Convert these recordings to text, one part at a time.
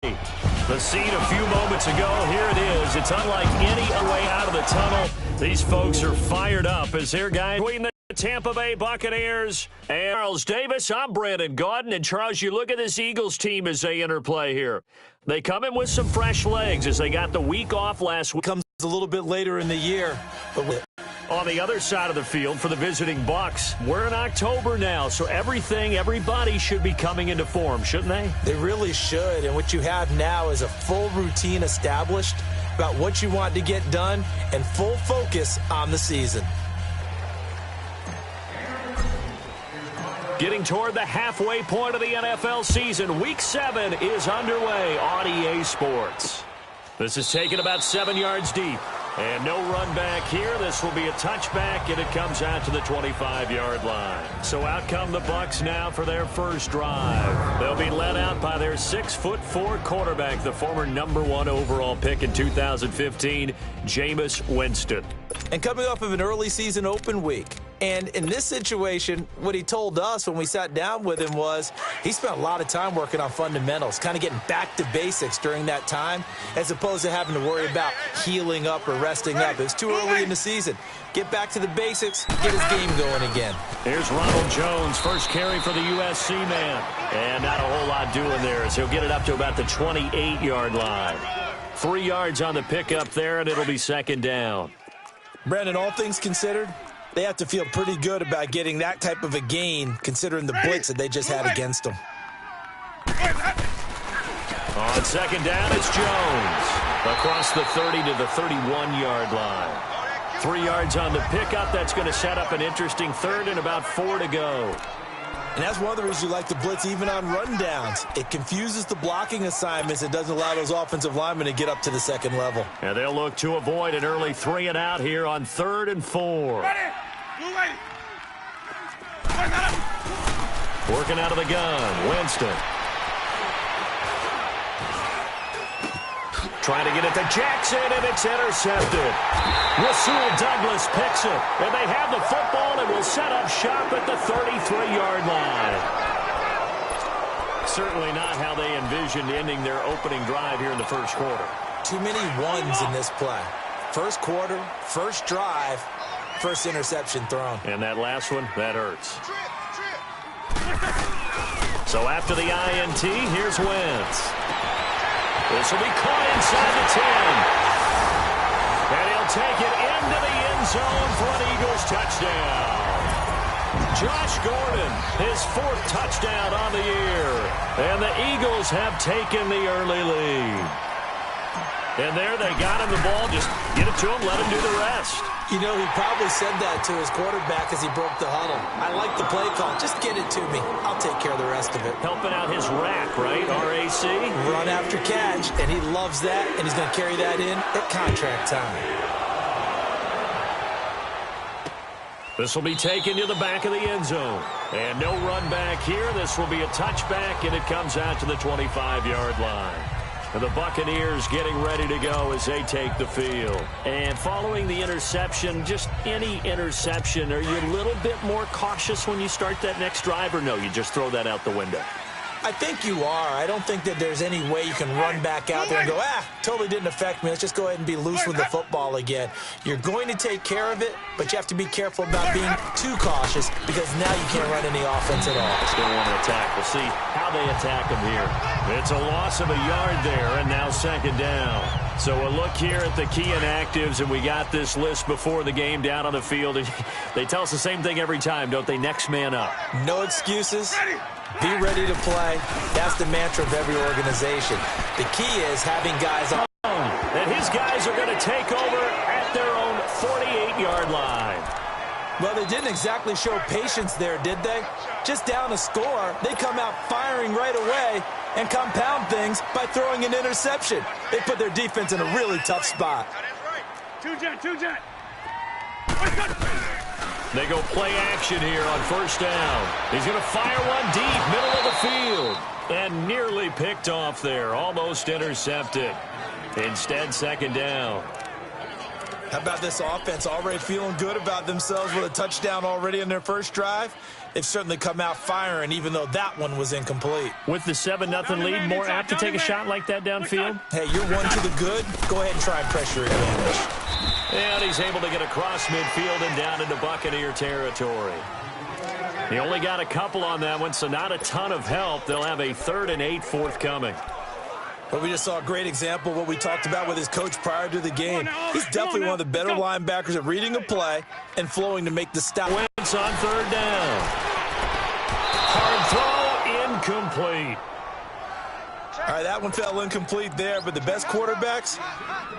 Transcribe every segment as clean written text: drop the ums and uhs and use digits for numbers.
The scene a few moments ago, here it is. It's unlike any way out of the tunnel. These folks are fired up as their guy between the Tampa Bay Buccaneers and Charles Davis. I'm Brandon Gaudin, and Charles, you look at this Eagles team as they interplay here. They come in with some fresh legs as they got the week off last week. Comes a little bit later in the year, but on the other side of the field for the visiting Bucs, we're in October now, so everybody should be coming into form, shouldn't they? They really should, and what you have now is a full routine established about what you want to get done and full focus on the season. Getting toward the halfway point of the NFL season, Week 7 is underway on EA Sports. This is taken about 7 yards deep. And no run back here. This will be a touchback, and it comes out to the 25-yard line. So out come the Bucs now for their first drive. They'll be led out by their 6'4" quarterback, the former #1 overall pick in 2015, Jameis Winston. And coming off of an early season open week. And in this situation, what he told us when we sat down with him was he spent a lot of time working on fundamentals, kind of getting back to basics during that time, as opposed to having to worry about healing up or resting up. It's too early in the season. Get back to the basics, get his game going again. Here's Ronald Jones, first carry for the USC man. And not a whole lot doing there as he'll get it up to about the 28-yard line. 3 yards on the pickup there, and it'll be second down. Brandon, all things considered, they have to feel pretty good about getting that type of a gain, considering the blitz that they just had against them. On second down, it's Jones. Across the 30 to the 31-yard line. 3 yards on the pickup. That's going to set up an interesting third and about 4 to go. And that's one of the reasons you like to blitz even on rundowns. It confuses the blocking assignments. It doesn't allow those offensive linemen to get up to the second level. And they'll look to avoid an early 3 and out here on 3rd and 4. Working out of the gun, Winston. Trying to get it to Jackson, and it's intercepted. Rasul Douglas picks it, and they have the football and will set up shop at the 33-yard line. Certainly not how they envisioned ending their opening drive here in the first quarter. Too many ones in this play. First quarter, first drive, first interception thrown. And that last one, that hurts. So after the INT, here's Wentz. This will be caught inside the 10. And he'll take it into the end zone for an Eagles touchdown. Josh Gordon, his 4th touchdown on the year. And the Eagles have taken the early lead. And there they got him the ball. Just get it to him, let him do the rest. You know, he probably said that to his quarterback as he broke the huddle. I like the play call. Just get it to me. I'll take care of the rest of it. Helping out his rack, right? RAC. Run after catch, and he loves that, and he's going to carry that in at contract time. This will be taken to the back of the end zone. And no run back here. This will be a touchback, and it comes out to the 25-yard line. And the Buccaneers getting ready to go as they take the field. And following the interception, just any interception, are you a little bit more cautious when you start that next drive, or no, you just throw that out the window? I think you are. I don't think that there's any way you can run back out there and go, totally didn't affect me. Let's just go ahead and be loose with the football again. You're going to take care of it, but you have to be careful about being too cautious because now you can't run any offense at all. Still want to attack. We'll see how they attack them here. It's a loss of a yard there, and now second down. So a look here at the key inactives, and we got this list before the game down on the field. They tell us the same thing every time, don't they? Next man up. No excuses. Be ready to play. That's the mantra of every organization. The key is having guys on. And his guys are going to take over at their own 48-yard line. Well, they didn't exactly show patience there, did they? Just down a score, they come out firing right away and compound things by throwing an interception. They put their defense in a really tough spot. Two-jet. They go play action here on first down. He's going to fire one deep, middle of the field. And nearly picked off there, almost intercepted. Instead, second down. How about this offense already feeling good about themselves with a touchdown already in their first drive? they've certainly come out firing, even though that one was incomplete. With the 7-0 lead, more apt to take a shot like that downfield? Hey, you're one to the good. Go ahead and try and pressure advantage. And he's able to get across midfield and down into Buccaneer territory. He only got a couple on that one, so not a ton of help. They'll have a 3rd and 8 forthcoming. But we just saw a great example of what we talked about with his coach prior to the game. He's definitely one of the better linebackers at reading a play and flowing to make the stop. Wentz on 3rd down. Hard throw, incomplete. All right, that one fell incomplete there, but the best quarterbacks,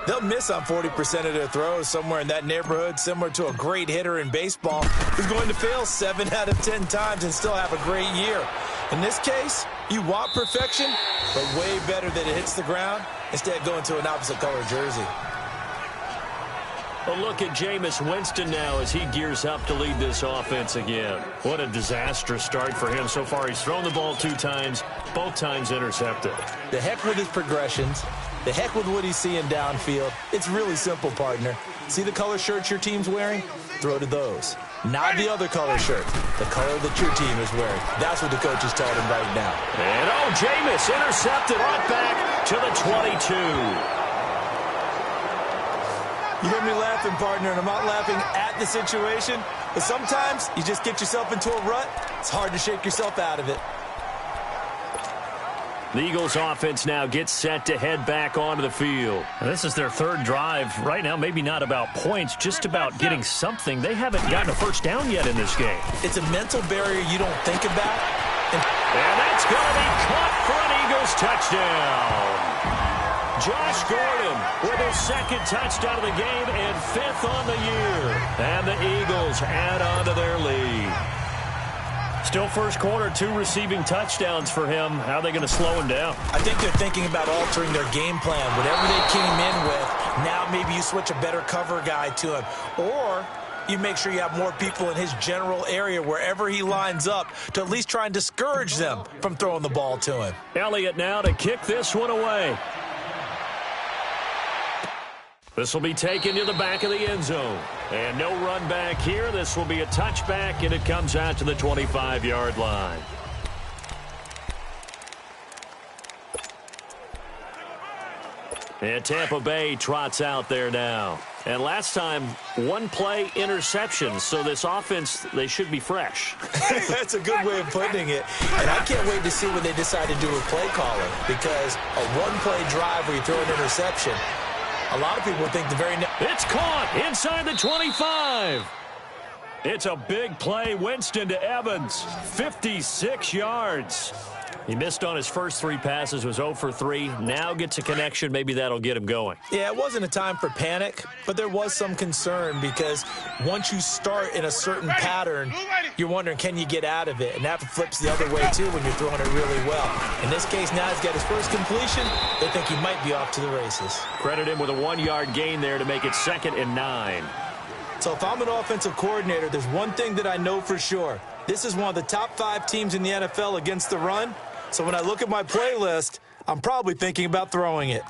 they'll miss on 40% of their throws, somewhere in that neighborhood, similar to a great hitter in baseball who's going to fail 7 out of 10 times and still have a great year. In this case, you want perfection, but way better that it hits the ground instead of going to an opposite color jersey. A look at Jameis Winston now as he gears up to lead this offense again. What a disastrous start for him so far. He's thrown the ball 2 times, both times intercepted. The heck with his progressions. The heck with what he's seeing downfield. It's really simple, partner. See the color shirts your team's wearing? Throw to those. Not the other color shirt. The color that your team is wearing. That's what the coach is telling him right now. And Jameis intercepted right back to the 22. You hear me laughing, partner, and I'm not laughing at the situation, but sometimes you just get yourself into a rut. It's hard to shake yourself out of it. The Eagles offense now gets set to head back onto the field. This is their 3rd drive. Right now, maybe not about points, just about getting something. They haven't gotten a first down yet in this game. It's a mental barrier you don't think about. And that's going to be caught for an Eagles touchdown. Josh Gordon with his 2nd touchdown of the game and 5th on the year. And the Eagles add on to their lead. Still first quarter, 2 receiving touchdowns for him. How are they going to slow him down? I think they're thinking about altering their game plan. Whatever they came in with, now maybe you switch a better cover guy to him. Or you make sure you have more people in his general area wherever he lines up to at least try and discourage them from throwing the ball to him. Elliott now to kick this one away. This will be taken to the back of the end zone. And no run back here. This will be a touchback, and it comes out to the 25-yard line. And Tampa Bay trots out there now. And last time, 1-play interception. So this offense, they should be fresh. That's a good way of putting it. And I can't wait to see what they decide to do with play calling. Because a 1-play drive where you throw an interception, a lot of people think the very next. It's caught inside the 25. It's a big play. Winston to Evans. 56 yards. He missed on his first 3 passes, was 0 for 3. Now gets a connection. Maybe that'll get him going. Yeah, it wasn't a time for panic, but there was some concern because once you start in a certain pattern, you're wondering, can you get out of it? And that flips the other way, too, when you're throwing it really well. In this case, now he's got his first completion. They think he might be off to the races. Credit him with a 1-yard gain there to make it 2nd and 9. So if I'm an offensive coordinator, there's one thing that I know for sure. This is one of the top 5 teams in the NFL against the run. So when I look at my playlist, I'm probably thinking about throwing it.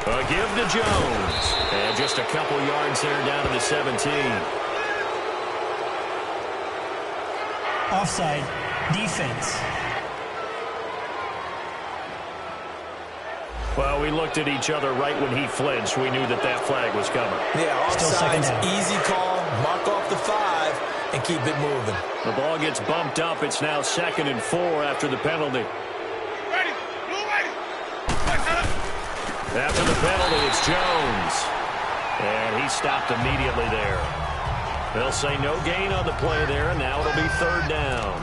A give to Jones. And just a couple yards there down to the 17. Offside. Defense. Well, we looked at each other right when he flinched. We knew that flag was coming. Yeah, offside's easy call. Mark off the 5 and keep it moving. The ball gets bumped up. It's now 2nd and 4 after the penalty. After the penalty, it's Jones. And he stopped immediately there. They'll say no gain on the play there, and now it'll be 3rd down.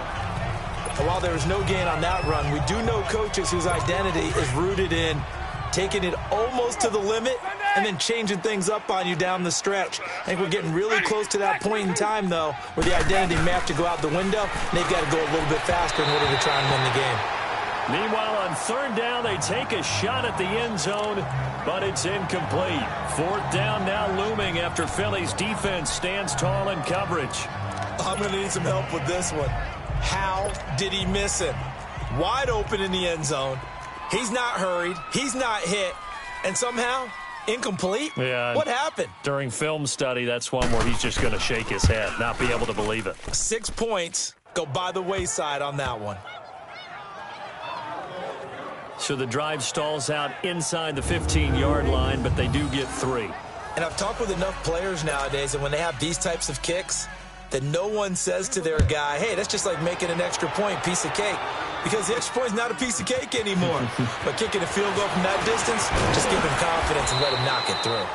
While there was no gain on that run, we do know coaches whose identity is rooted in taking it almost to the limit and then changing things up on you down the stretch. I think we're getting really close to that point in time, though, where the identity may have to go out the window, and they've got to go a little bit faster in order to try and win the game. Meanwhile, on 3rd down, they take a shot at the end zone, but it's incomplete. 4th down now looming after Philly's defense stands tall in coverage. I'm going to need some help with this one. How did he miss it? Wide open in the end zone. He's not hurried. He's not hit. And somehow Incomplete? Yeah. What happened? During film study, that's one where he's just going to shake his head, not be able to believe it. 6 points go by the wayside on that one. So the drive stalls out inside the 15-yard line, but they do get 3. And I've talked with enough players nowadays, and when they have these types of kicks, that no one says to their guy, hey, that's just like making an extra point, piece of cake. Because the extra point is not a piece of cake anymore. But kicking a field goal from that distance, just give him confidence and let him knock it through.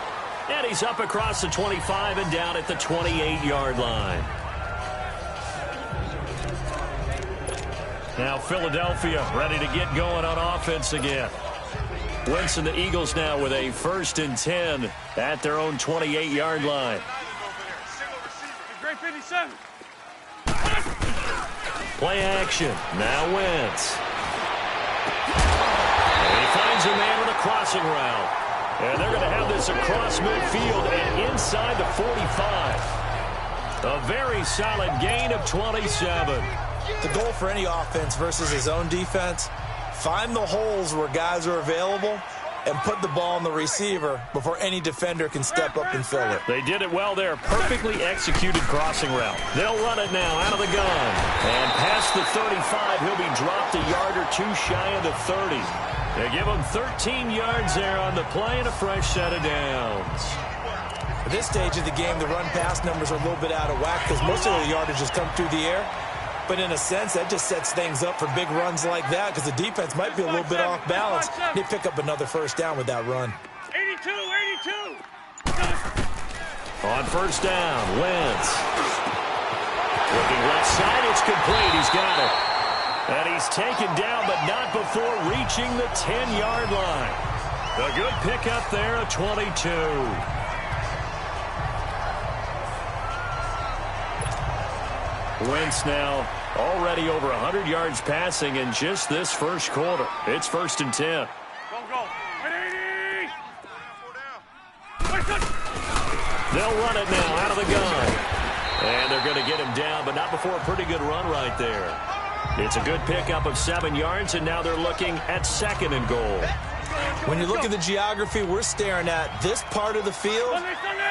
And he's up across the 25 and down at the 28-yard line. Now Philadelphia ready to get going on offense again. Wentz and the Eagles now with a 1st and 10 at their own 28-yard line. Great 57. Play action. Now Wentz. And he finds a man with a crossing route. And they're going to have this across midfield and inside the 45. A very solid gain of 27. The goal for any offense versus his own defense, find the holes where guys are available and put the ball on the receiver before any defender can step up and fill it. They did it well there. Perfectly executed crossing route. They'll run it now out of the gun. And past the 35, he'll be dropped a yard or 2 shy of the 30. They give him 13 yards there on the play and a fresh set of downs. At this stage of the game, the run-pass numbers are a little bit out of whack because most of the yardage has come through the air. But in a sense, that just sets things up for big runs like that because the defense might be a little bit off balance. They pick up another first down with that run. 82, 82. On first down, Wentz. Looking left side, it's complete. He's got it. And he's taken down, but not before reaching the 10-yard line. A good pickup there, a 22. Wentz now already over 100 yards passing in just this first quarter. It's 1st and 10. Go. 180. They'll run it now out of the gun. And they're going to get him down, but not before a pretty good run right there. It's a good pickup of 7 yards, and now they're looking at 2nd and goal. When you look at the geography we're staring at, this part of the field,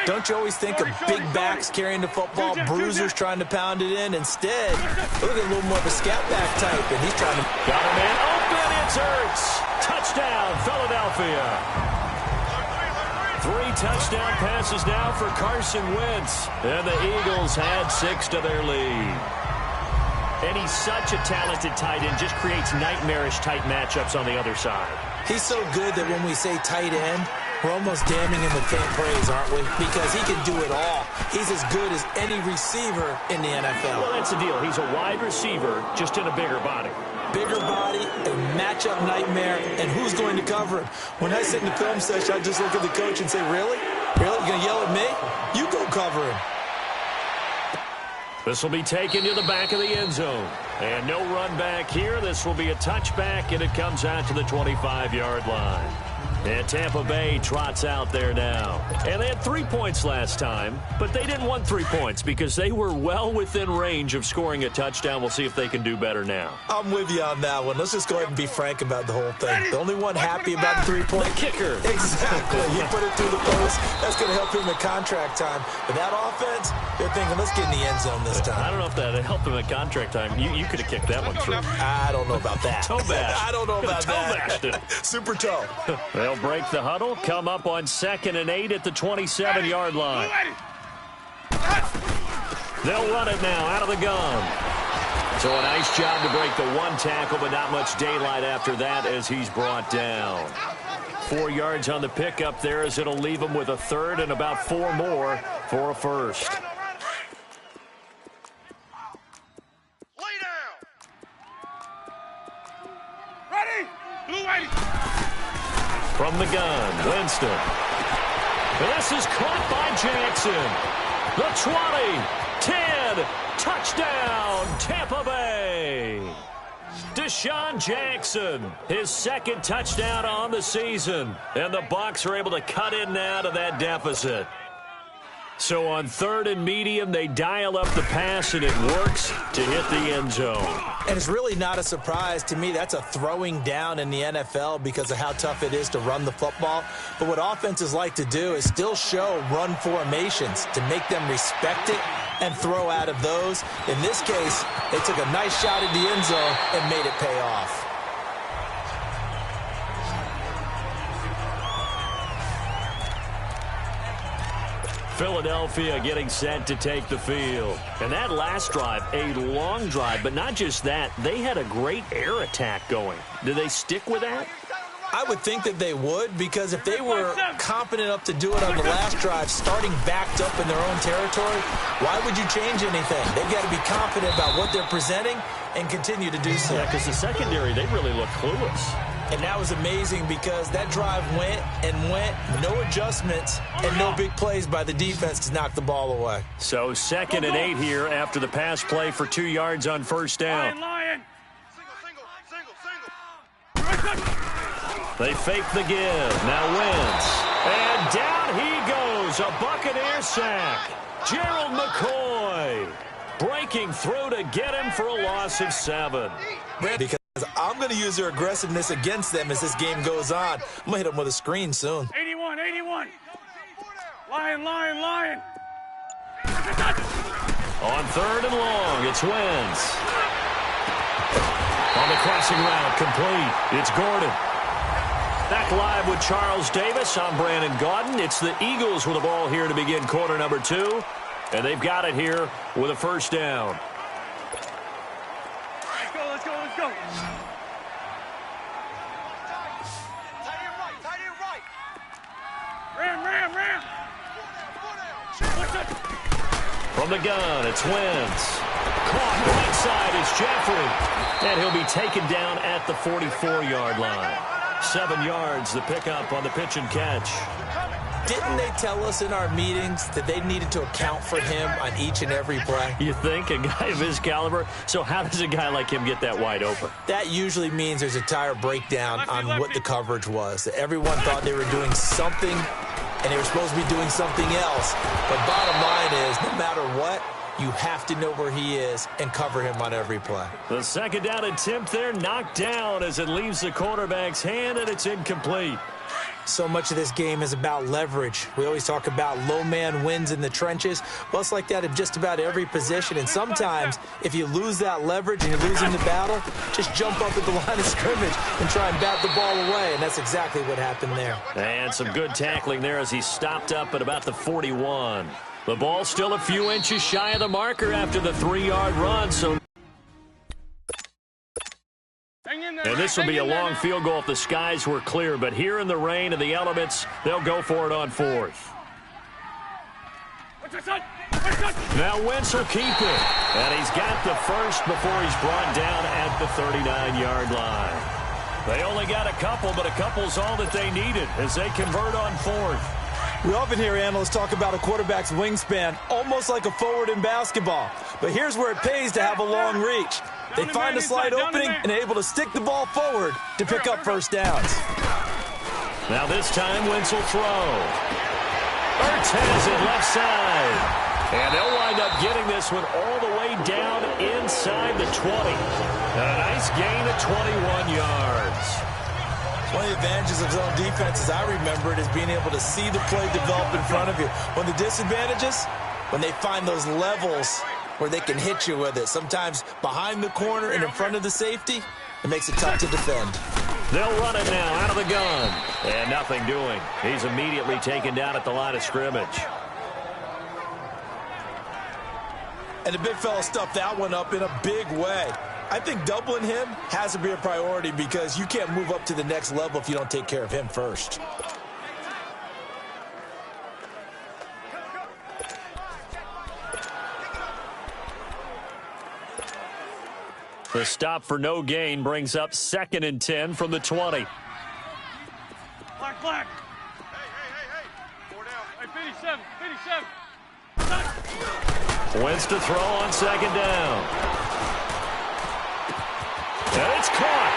don't you always think of big backs carrying the football, bruisers trying to pound it in? Instead, look at a little more of a scat back type, and he's trying to... Got a man open, it's Ertz. Touchdown, Philadelphia. 3 touchdown passes now for Carson Wentz, and the Eagles had 6 to their lead. And he's such a talented tight end, just creates nightmarish-type matchups on the other side. He's so good that when we say tight end, we're almost damning him with faint praise, aren't we? Because he can do it all. He's as good as any receiver in the NFL. Well, that's the deal. He's a wide receiver, just in a bigger body. Bigger body, a matchup nightmare, and who's going to cover him? When I sit in the film session, I just look at the coach and say, really? Really? You going to yell at me? You go cover him. This will be taken to the back of the end zone. And no run back here. This will be a touchback, and it comes out to the 25-yard line. And Tampa Bay trots out there now. And they had 3 points last time, but they didn't want 3 points because they were well within range of scoring a touchdown. We'll see if they can do better now. I'm with you on that one. Let's just go ahead and be frank about the whole thing. The only one happy about the 3-point kicker. Exactly. You put it through the post. That's going to help him in contract time. But that offense, they're thinking, let's get in the end zone this time. I don't know if that helped him at contract time. You could have kicked that one through. I don't know about that. Toe bash. I don't know about that. Toe bashed it. Super toe. They'll break the huddle, come up on 2nd and 8 at the 27-yard line. They'll run it now out of the gun. So a nice job to break the 1 tackle, but not much daylight after that as he's brought down. 4 yards on the pickup there as it'll leave him with a 3rd and about 4 more for a 1st. Lay down. Ready? Blue 80. From the gun, Winston. This is caught by Jackson. The 20, 10, touchdown, Tampa Bay. Deshaun Jackson, his 2nd touchdown on the season. And the Bucs are able to cut in now to that deficit. So on 3rd and medium, they dial up the pass, and it works to hit the end zone. And it's really not a surprise to me. That's a throwing down in the NFL because of how tough it is to run the football. But what offenses like to do is still show run formations to make them respect it and throw out of those. In this case, they took a nice shot at the end zone and made it pay off. Philadelphia getting set to take the field. And that last drive, a long drive, but not just that, they had a great air attack going. Do they stick with that? I would think that they would, because if they were confident enough to do it on the last drive, starting backed up in their own territory, why would you change anything? They've got to be confident about what they're presenting and continue to do so. Yeah, because the secondary, they really look clueless. And that was amazing because that drive went and went, no adjustments, and no big plays by the defense to knock the ball away. So 2nd and 8 here after the pass play for 2 yards on first down. Lion. They fake the give. Now Wentz. And down he goes. A Buccaneer sack. Gerald McCoy breaking through to get him for a loss of 7. Because I'm going to use their aggressiveness against them as this game goes on. I'm going to hit them with a screen soon. 81. Lion. On 3rd and long, it's Wentz. On the crossing route, complete. It's Gordon. Back live with Charles Davis. I'm Brandon Gaudin. It's the Eagles with the ball here to begin quarter number 2. And they've got it here with a first down. Let's go. Tight end right. Ram. From the gun, it's Wentz. Caught right side is Jeffrey. And he'll be taken down at the 44-yard line. 7 yards, the pickup on the pitch and catch. Didn't they tell us in our meetings that they needed to account for him on each and every play? You think? A guy of his caliber? So how does a guy like him get that wide open? That usually means there's a tire breakdown on what the coverage was. That everyone thought they were doing something, and they were supposed to be doing something else. But bottom line is, no matter what, you have to know where he is and cover him on every play. The second down attempt there knocked down as it leaves the quarterback's hand, and it's incomplete. So much of this game is about leverage. We always talk about low man wins in the trenches. Well, it's like that in just about every position. And sometimes, if you lose that leverage and you're losing the battle, just jump up at the line of scrimmage and try and bat the ball away. And that's exactly what happened there. And some good tackling there as he stopped up at about the 41. The ball still a few inches shy of the marker after the 3-yard run. So. And this will be a long field goal if the skies were clear. But here in the rain and the elements, they'll go for it on 4th. Now Wentz will keep it. And he's got the first before he's brought down at the 39-yard line. They only got a couple, but a couple's all that they needed as they convert on 4th. We often hear analysts talk about a quarterback's wingspan, almost like a forward in basketball. But here's where it pays to have a long reach. They find a slight opening and are able to stick the ball forward to pick up first downs. Now this time, Wentz will throw. Ertz has it left side. And they'll wind up getting this one all the way down inside the 20. And a nice gain of 21 yards. One of the advantages of zone defense, as I remember it, is being able to see the play develop in front of you. One of the disadvantages, when they find those levels where they can hit you with it. Sometimes behind the corner and in front of the safety, it makes it tough to defend. They'll run it now out of the gun. And nothing doing. He's immediately taken down at the line of scrimmage. And the big fella stuffed that one up in a big way. I think doubling him has to be a priority because you can't move up to the next level if you don't take care of him first. The stop for no gain brings up 2nd and 10 from the 20. Black. Hey. 4 down. Hey, 57. Wentz to throw on 2nd down. And it's caught.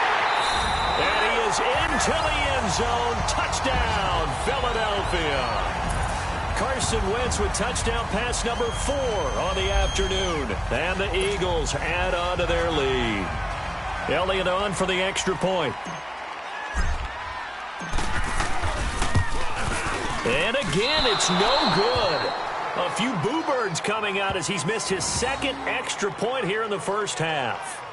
And he is into the end zone. Touchdown, Philadelphia. Carson Wentz with touchdown pass number 4 on the afternoon. And the Eagles add on to their lead. Elliott on for the extra point. And again, it's no good. A few boo birds coming out as he's missed his second extra point here in the first half.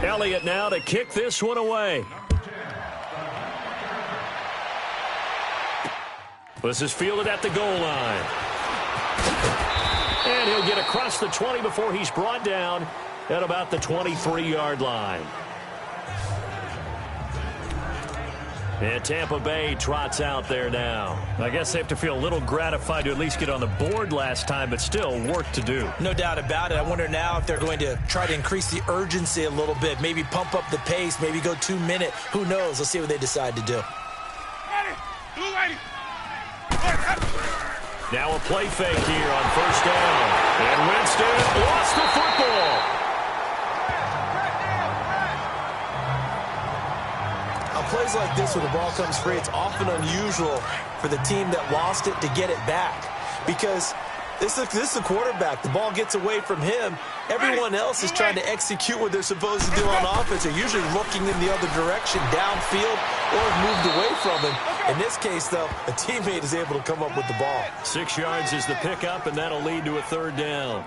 Elliott now to kick this one away. This is fielded at the goal line. And he'll get across the 20 before he's brought down at about the 23-yard line. And Tampa Bay trots out there now. I guess they have to feel a little gratified to at least get on the board last time, but still work to do. No doubt about it. I wonder now if they're going to try to increase the urgency a little bit, maybe pump up the pace, maybe go 2-minute. Who knows? Let's see what they decide to do. Now a play fake here on first down. And Winston lost the football. Plays like this when the ball comes free, it's often unusual for the team that lost it to get it back, because this is a quarterback. The ball gets away from him. Everyone else is trying to execute what they're supposed to do on offense. They're usually looking in the other direction, downfield, or moved away from him. In this case, though, a teammate is able to come up with the ball. 6 yards is the pickup, and that'll lead to a third down.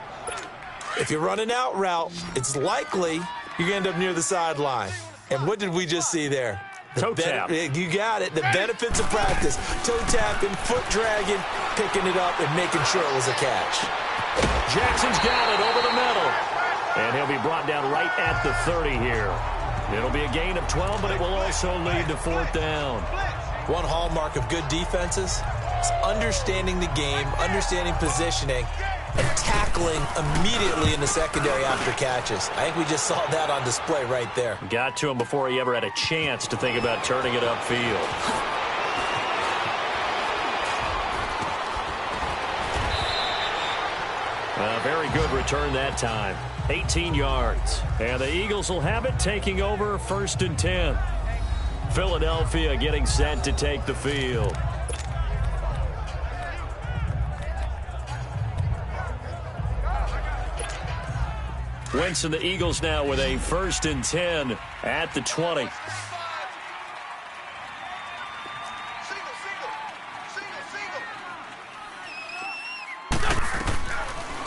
If you're running out route, it's likely you're going to end up near the sideline. And what did we just see there? Toe tap. You got it. The benefits of practice. Toe tapping, foot dragging, picking it up, and making sure it was a catch. Jackson's got it over the middle. And he'll be brought down right at the 30 here. It'll be a gain of 12, but it will also lead to fourth down. One hallmark of good defenses is understanding the game, understanding positioning, and tackling immediately in the secondary after catches. I think we just saw that on display right there. Got to him before he ever had a chance to think about turning it upfield. A very good return that time. 18 yards. And the Eagles will have it, taking over 1st and 10. Philadelphia getting set to take the field. Wentz and the Eagles now with a 1st and 10 at the 20.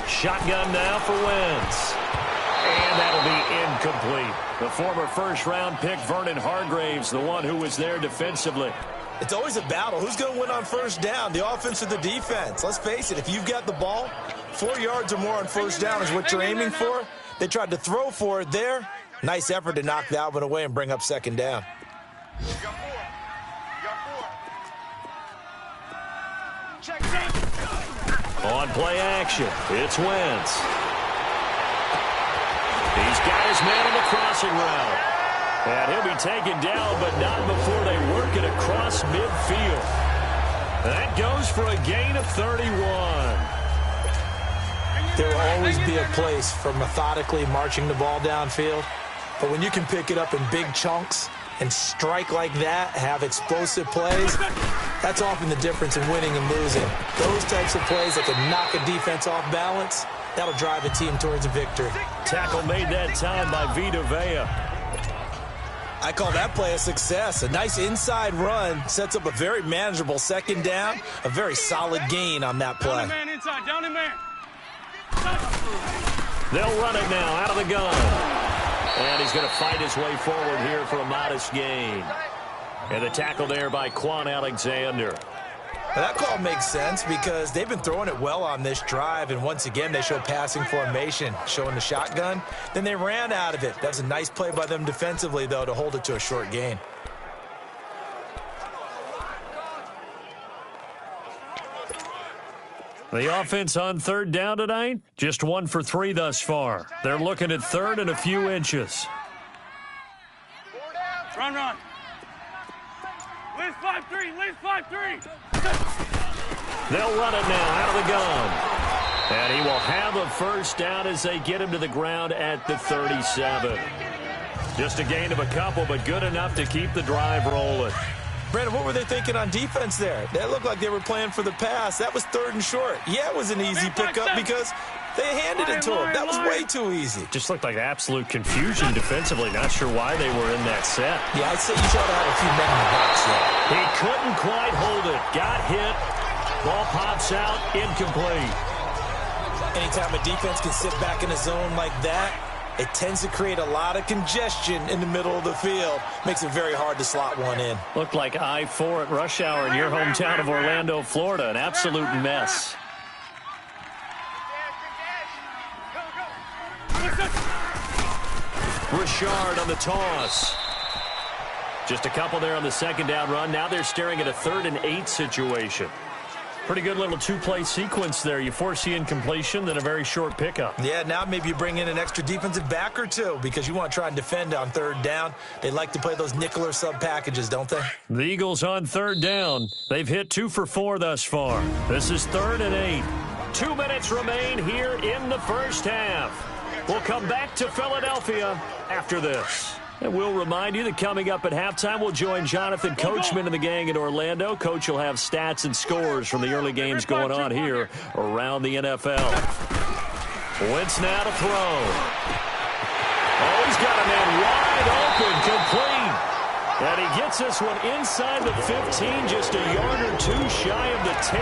Shotgun now for Wentz. And that'll be incomplete. The former first-round pick, Vernon Hargreaves, the one who was there defensively. It's always a battle. Who's going to win on first down, the offense or the defense? Let's face it, if you've got the ball, 4 yards or more on first down is what you're aiming for. They tried to throw for it there. Nice effort to knock that one away and bring up 2nd down. On play action, it's Wentz. He's got his man on the crossing route. And he'll be taken down, but not before they work it across midfield. That goes for a gain of 31. There will always be a place for methodically marching the ball downfield. But when you can pick it up in big chunks and strike like that, have explosive plays, that's often the difference in winning and losing. Those types of plays that can knock a defense off balance, that'll drive a team towards a victory. Tackle made that time by Vita Vea. I call that play a success. A nice inside run sets up a very manageable 2nd down, a very solid gain on that play. Down the man inside, down the man. They'll run it now out of the gun. And he's going to fight his way forward here for a modest gain. And the tackle there by Quan Alexander. Now that call makes sense because they've been throwing it well on this drive, and once again they show passing formation, showing the shotgun. Then they ran out of it. That was a nice play by them defensively, though, to hold it to a short gain. The offense on 3rd down tonight, just 1 for 3 thus far. They're looking at 3rd and a few inches. Run, run. Liz 5-3, Liz 5-3. They'll run it now out of the gun. And he will have a first down as they get him to the ground at the 37. Just a gain of a couple, but good enough to keep the drive rolling. Brandon, what were they thinking on defense there? That looked like they were playing for the pass. That was 3rd and short. Yeah, it was an easy pickup because they handed it to him. That was way too easy. Just looked like absolute confusion defensively. Not sure why they were in that set. Yeah, I'd say you try to have a few men in the box there. He couldn't quite hold it. Got hit. Ball pops out. Incomplete. Anytime a defense can sit back in a zone like that, it tends to create a lot of congestion in the middle of the field. Makes it very hard to slot one in. Looked like I-4 at rush hour in your hometown of Orlando, Florida. An absolute mess. Richard on the toss. Just a couple there on the 2nd down run. Now they're staring at a 3rd and 8 situation. Pretty good little 2-play sequence there. You force the incompletion, then a very short pickup. Yeah, now maybe you bring in an extra defensive back or two because you want to try and defend on 3rd down. They like to play those nickel or sub packages, don't they? The Eagles on 3rd down. They've hit 2 for 4 thus far. This is 3rd and 8. 2 minutes remain here in the first half. We'll come back to Philadelphia after this. And we'll remind you that coming up at halftime, we'll join Jonathan Coachman and the gang in Orlando. Coach will have stats and scores from the early games going on here around the NFL. Wentz now to throw. Oh, he's got a man wide open, complete. And he gets this one inside the 15, just a yard or 2 shy of the 10.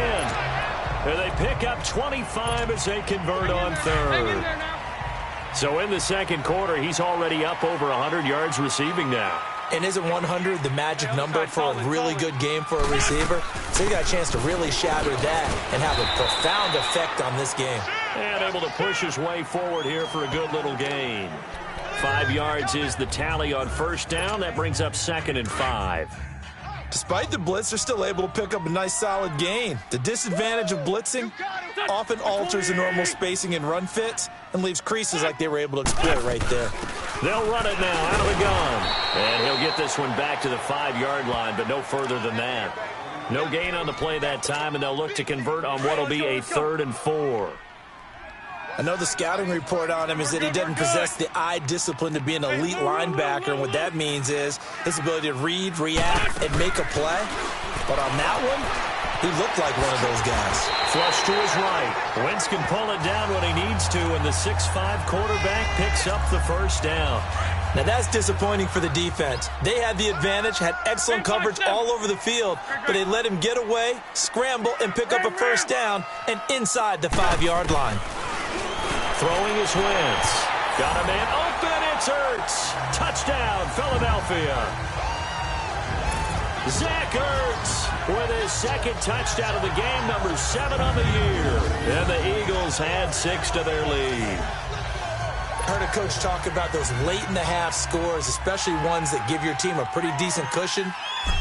And they pick up 25 as they convert on 3rd. So in the 2nd quarter, he's already up over 100 yards receiving now. And isn't 100 the magic number for a really good game for a receiver? So he got a chance to really shatter that and have a profound effect on this game. And able to push his way forward here for a good little gain. 5 yards is the tally on 1st down. That brings up 2nd and 5. Despite the blitz, they're still able to pick up a nice solid gain. The disadvantage of blitzing often alters the normal spacing and run fits and leaves creases like they were able to exploit right there. They'll run it now out of the gun. And he'll get this one back to the 5-yard line, but no further than that. No gain on the play that time, and they'll look to convert on what will be a 3rd and 4. I know the scouting report on him is that he doesn't possess the eye discipline to be an elite linebacker, and what that means is his ability to read, react, and make a play. But on that one, he looked like one of those guys. Flush to his right. Wentz can pull it down when he needs to, and the 6'5 quarterback picks up the 1st down. Now that's disappointing for the defense. They had the advantage, had excellent coverage all over the field, but they let him get away, scramble, and pick up a 1st down, and inside the 5-yard line. Throwing is Wentz. Got a man open. It's Ertz. Touchdown, Philadelphia. Zach Ertz with his 2nd touchdown of the game, number 7 on the year. And the Eagles had 6 to their lead. I heard a coach talk about those late-in-the-half scores, especially ones that give your team a pretty decent cushion.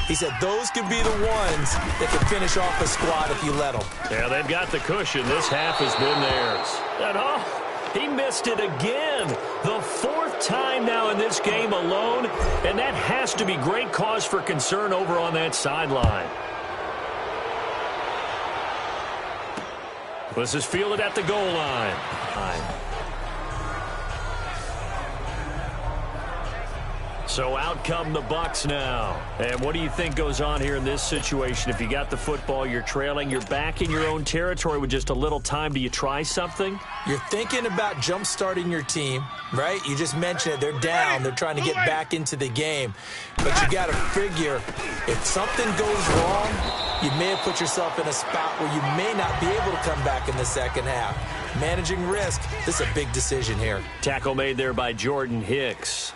He said those could be the ones that can finish off a squad if you let them. Yeah, they've got the cushion. This half has been theirs. And he missed it again. The 4th time now in this game alone, and that has to be great cause for concern over on that sideline. This is fielded at the goal line. So out come the Bucs now. And what do you think goes on here in this situation? If you got the football, you're trailing, you're back in your own territory with just a little time. Do you try something? You're thinking about jump-starting your team, right? You just mentioned it. They're down. They're trying to get back into the game. But you got to figure if something goes wrong, you may have put yourself in a spot where you may not be able to come back in the 2nd half. Managing risk, this is a big decision here. Tackle made there by Jordan Hicks.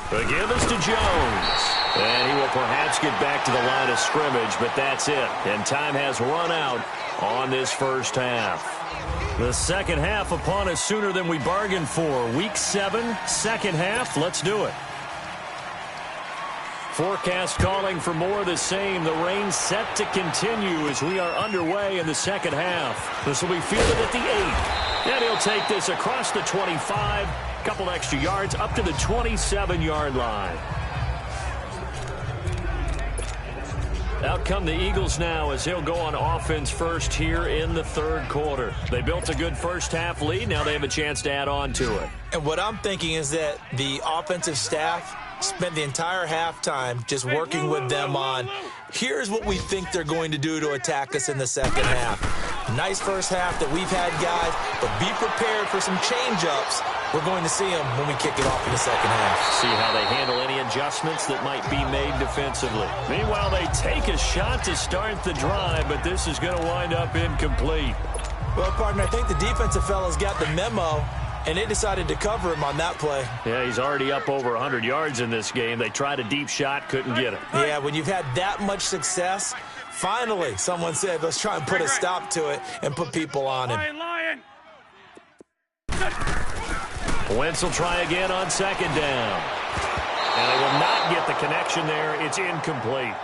The give is to Jones. And he will perhaps get back to the line of scrimmage, but that's it. And time has run out on this 1st half. The 2nd half upon us sooner than we bargained for. Week 7, 2nd half. Let's do it. Forecast calling for more of the same. The rain set to continue as we are underway in the 2nd half. This will be fielded at the 8. And he'll take this across the 25. Couple extra yards up to the 27-yard line. Out come the Eagles now as they'll go on offense first here in the third quarter. They built a good first-half lead. Now they have a chance to add on to it. And what I'm thinking is that the offensive staff spent the entire halftime just working with them on, here's what we think they're going to do to attack us in the second half. Nice first half that we've had, guys, but be prepared for some change-ups. We're going to see them when we kick it off in the second half. See how they handle any adjustments that might be made defensively. Meanwhile, they take a shot to start the drive, but this is going to wind up incomplete. Well, partner, I think the defensive fellas got the memo, and they decided to cover him on that play. Yeah, he's already up over 100 yards in this game. They tried a deep shot, couldn't get it. Yeah, when you've had that much success, finally someone said, let's try and put a stop to it and put people on him. Lion. Wentz will try again on second down. And they will not get the connection there. It's incomplete.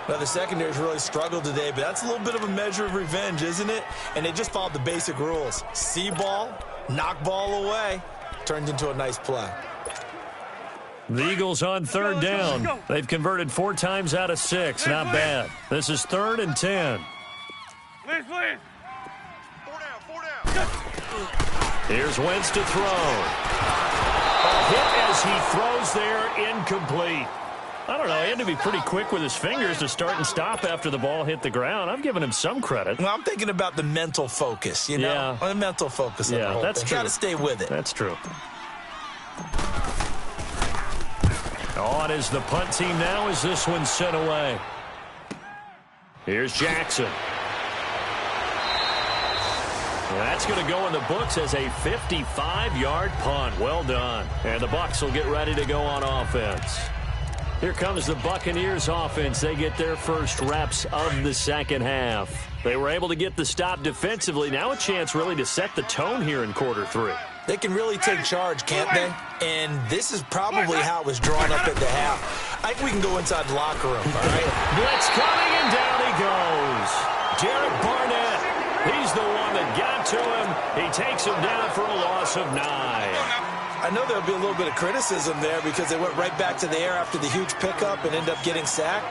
Now, the secondary's really struggled today, but that's a little bit of a measure of revenge, isn't it? And they just followed the basic rules. See ball, knock ball away. Turned into a nice play. The Eagles on third down. They've converted 4 times out of 6. Not bad. This is 3rd and 10. Liz. 4 down. Here's Wentz to throw. A hit as he throws there, incomplete. I don't know, he had to be pretty quick with his fingers to start and stop after the ball hit the ground. I'm giving him some credit. Well, I'm thinking about the mental focus, you know? Yeah. The mental focus of the whole that's thing. true. Got to stay with it. That's true. On is the punt team now as this one's sent away. Here's Jackson. That's going to go in the books as a 55-yard punt. Well done. And the Bucs will get ready to go on offense. Here comes the Buccaneers offense. They get their first reps of the second half. They were able to get the stop defensively. Now a chance really to set the tone here in quarter 3. They can really take charge, can't they? And this is probably how it was drawn up at the half. I think we can go inside the locker room, all right? Blitz coming, and down he goes. Derek Barnett. He's the one that got to him. He takes him down for a loss of 9. I know there'll be a little bit of criticism there because they went right back to the air after the huge pickup and end up getting sacked.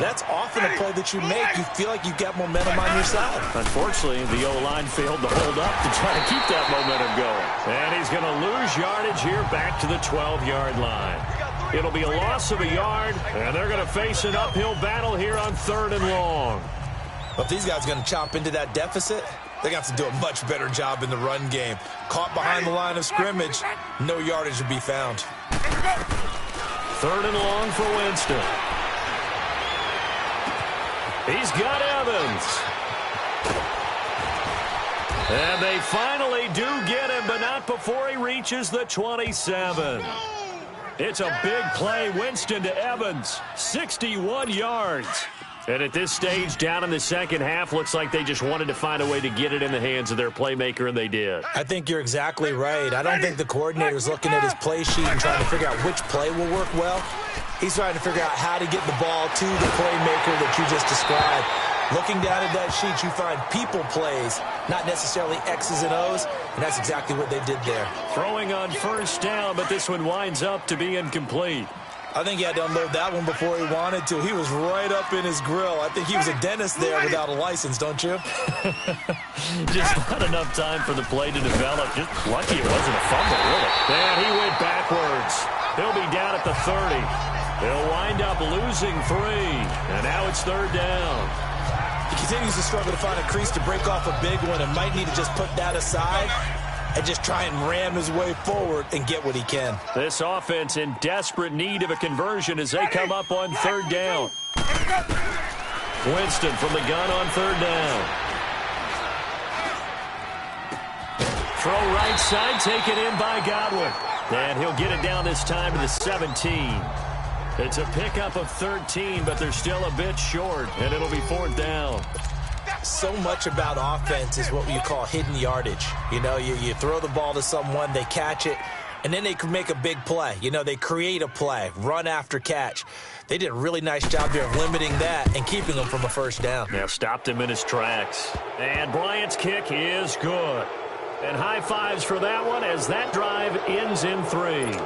That's often a play that you make. You feel like you've got momentum on your side. Unfortunately, the O-line failed to hold up to try to keep that momentum going. And he's going to lose yardage here back to the 12-yard line. It'll be a loss of a yard, and they're going to face an uphill battle here on 3rd and long. But if these guys are going to chomp into that deficit, they're going to have to do a much better job in the run game. Caught behind the line of scrimmage, no yardage to be found. 3rd and long for Winston. He's got Evans. And they finally do get him, but not before he reaches the 27. It's a big play. Winston to Evans. 61 yards. And at this stage, down in the second half, looks like they just wanted to find a way to get it in the hands of their playmaker, and they did. I think you're exactly right. I don't think the coordinator's looking at his play sheet and trying to figure out which play will work well. He's trying to figure out how to get the ball to the playmaker that you just described. Looking down at that sheet, you find people plays, not necessarily X's and O's, and that's exactly what they did there. Throwing on first down, but this one winds up to be incomplete. I think he had to unload that one before he wanted to. He was right up in his grill. I think he was a dentist there without a license, don't you? Just not enough time for the play to develop. Just lucky it wasn't a fumble, really. And he went backwards. He'll be down at the 30. They'll wind up losing 3. And now it's 3rd down. He continues to struggle to find a crease to break off a big one and might need to just put that aside and just try and ram his way forward and get what he can. This offense in desperate need of a conversion as they come up on 3rd down. Winston from the gun on 3rd down. Throw right side, taken in by Godwin. And he'll get it down this time to the 17. It's a pickup of 13, but they're still a bit short, and it'll be 4th down. So much about offense is what you call hidden yardage. You know, you throw the ball to someone, they catch it, and then they can make a big play. You know, they create a play, run after catch. They did a really nice job there of limiting that and keeping him from a first down. Now stopped him in his tracks. And Bryant's kick is good. And high fives for that one as that drive ends in 3.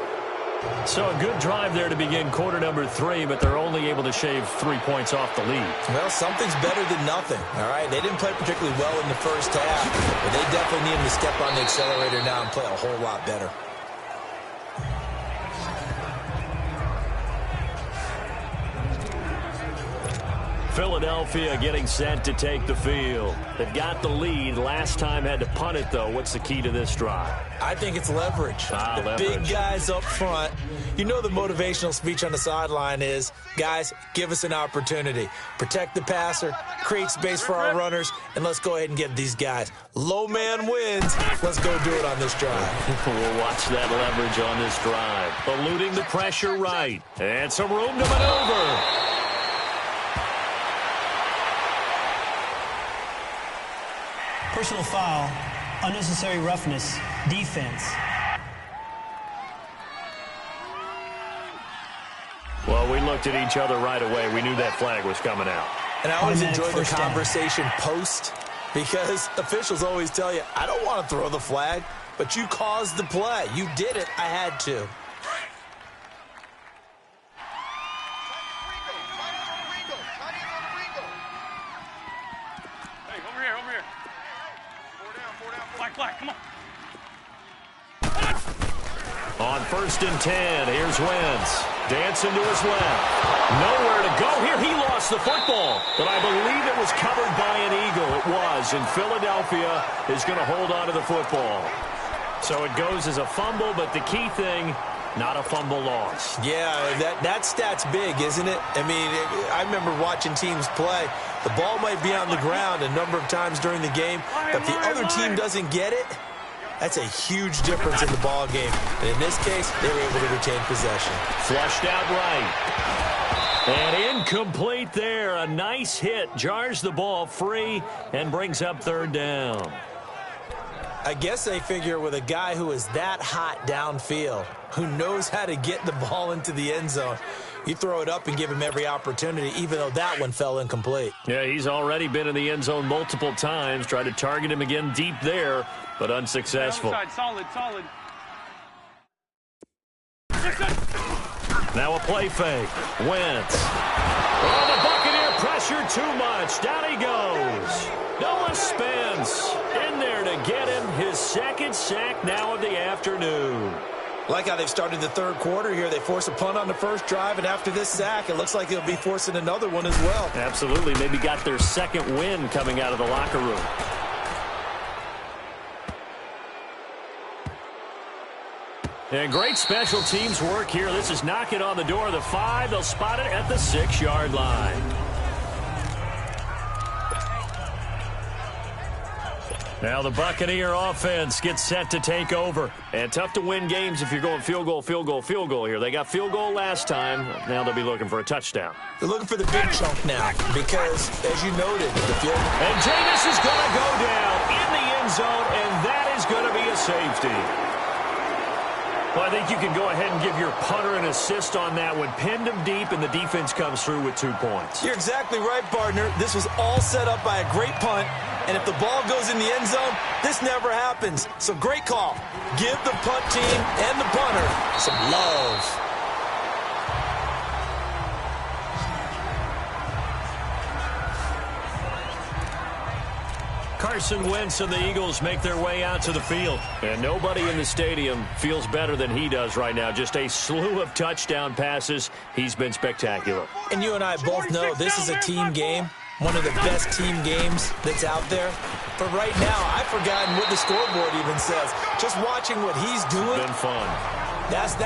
So a good drive there to begin quarter number 3, but they're only able to shave 3 points off the lead. Well, something's better than nothing, all right? They didn't play particularly well in the first half, but they definitely need them to step on the accelerator now and play a whole lot better. Philadelphia getting set to take the field. They've got the lead. Last time had to punt it, though. What's the key to this drive? I think it's leverage. The leverage. Big guys up front. You know the motivational speech on the sideline is, guys, give us an opportunity. Protect the passer, create space for our runners, and let's go ahead and get these guys. Low man wins. Let's go do it on this drive. We'll watch that leverage on this drive. Eluding the pressure right. And some room to maneuver. Personal foul, unnecessary roughness, defense. Well, we looked at each other right away. We knew that flag was coming out. And I always enjoy the First down. conversation post, because officials always tell you, I don't want to throw the flag, but you caused the play. You did it. I had to. Hey, over here, over here. Four down, flag, come on. On 1st and 10, here's Wentz. Dancing to his left. Nowhere to go here. He lost the football, but I believe it was covered by an Eagle. It was, and Philadelphia is going to hold on to the football. So it goes as a fumble, but the key thing, not a fumble loss. Yeah, that stat's big, isn't it? I mean, I remember watching teams play. The ball might be on the ground a number of times during the game, but the other team doesn't get it. That's a huge difference in the ball game. And in this case, they were able to retain possession. Flushed out right. And incomplete there. A nice hit. Jars the ball free and brings up 3rd down. I guess they figure with a guy who is that hot downfield, who knows how to get the ball into the end zone, you throw it up and give him every opportunity, even though that one fell incomplete. Yeah, he's already been in the end zone multiple times. Tried to target him again deep there, but unsuccessful. Solid. Now a play fake. Wentz. Oh, the Buccaneer pressure too much. Down he goes. Noah Spence in there to get him his 2nd sack now of the afternoon. Like how they've started the 3rd quarter here. They force a punt on the first drive, and after this sack, it looks like they'll be forcing another one as well. Absolutely. Maybe got their 2nd win coming out of the locker room. And great special teams work here. This is knocking on the door of the 5. They'll spot it at the 6-yard line. Now the Buccaneer offense gets set to take over. And tough to win games if you're going field goal here. They got field goal last time. Now they'll be looking for a touchdown. They're looking for the big chunk now because, as you noted, the field... And Jameis is going to go down in the end zone, and that is going to be a safety. Well, I think you can go ahead and give your punter an assist on that one. Pinned him deep, and the defense comes through with 2 points. You're exactly right, partner. This was all set up by a great punt, and if the ball goes in the end zone, this never happens. So great call. Give the punt team and the punter some love. Carson Wentz and the Eagles make their way out to the field. And nobody in the stadium feels better than he does right now. Just a slew of touchdown passes. He's been spectacular. And you and I both know this is a team game, one of the best team games that's out there. But right now, I've forgotten what the scoreboard even says. Just watching what he's doing. Been fun. That's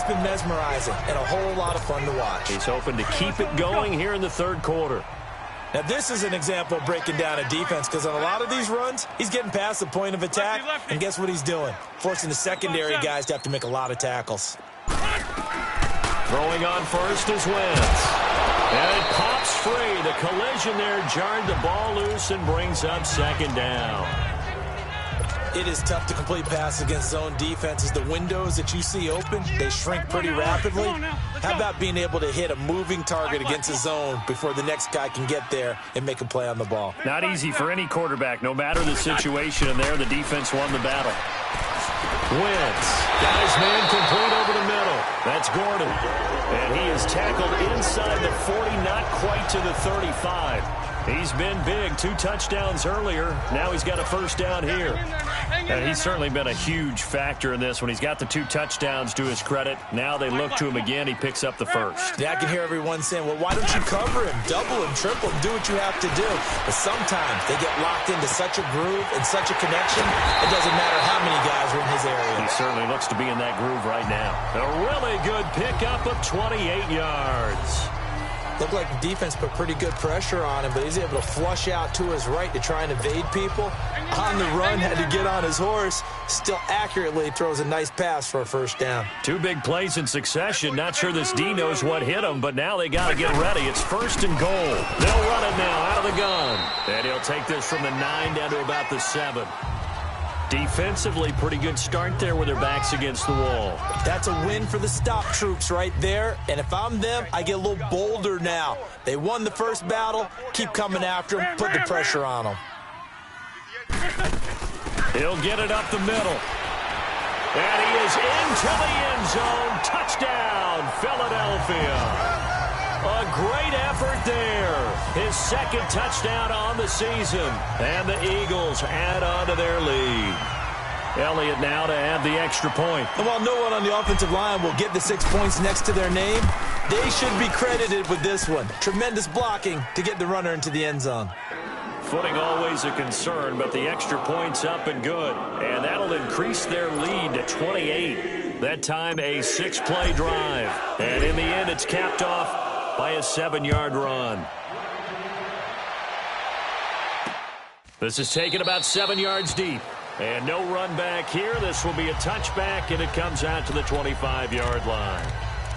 been mesmerizing and a whole lot of fun to watch. He's hoping to keep it going here in the 3rd quarter. Now, this is an example of breaking down a defense because on a lot of these runs, he's getting past the point of attack, and guess what he's doing? Forcing the secondary guys to have to make a lot of tackles. Throwing on first is Wentz. And it pops free. The collision there jarred the ball loose and brings up 2nd down. It is tough to complete passes against zone defenses. The windows that you see open, they shrink pretty rapidly. How about being able to hit a moving target against a zone before the next guy can get there and make a play on the ball? Not easy for any quarterback, no matter the situation, and there the defense won the battle. Wentz got his man complete over the middle. That's Gordon. And he is tackled inside the 40, not quite to the 35. He's been big, 2 touchdowns earlier. Now he's got a first down here. And he's certainly been a huge factor in this when he's got the 2 touchdowns to his credit. Now they look to him again. He picks up the first. Yeah, I can hear everyone saying, well, why don't you cover him, double him, triple him, do what you have to do. But sometimes they get locked into such a groove and such a connection, it doesn't matter how many guys are in his area. He certainly looks to be in that groove right now. A really good pickup of 28 yards. Looked like the defense put pretty good pressure on him, but he's able to flush out to his right to try and evade people. On the run, had to get on his horse. Still accurately throws a nice pass for a first down. 2 big plays in succession. Not sure this D knows what hit him, but now they got to get ready. It's 1st and goal. They'll run it now out of the gun. And he'll take this from the 9 down to about the 7. Defensively, pretty good start there with their backs against the wall. That's a win for the stop troops right there. And if I'm them, I get a little bolder now. They won the first battle. Keep coming after them. Put the pressure on them. He'll get it up the middle. And he is into the end zone. Touchdown, Philadelphia. A great effort there. His 2nd touchdown on the season. And the Eagles add on to their lead. Elliott now to add the extra point. And while no one on the offensive line will get the 6 points next to their name, they should be credited with this one. Tremendous blocking to get the runner into the end zone. Footing always a concern, but the extra point's up and good. And that'll increase their lead to 28. That time a 6-play drive. And in the end, it's capped off by a 7-yard run. This is taken about 7 yards deep. And no run back here. This will be a touchback, and it comes out to the 25-yard line.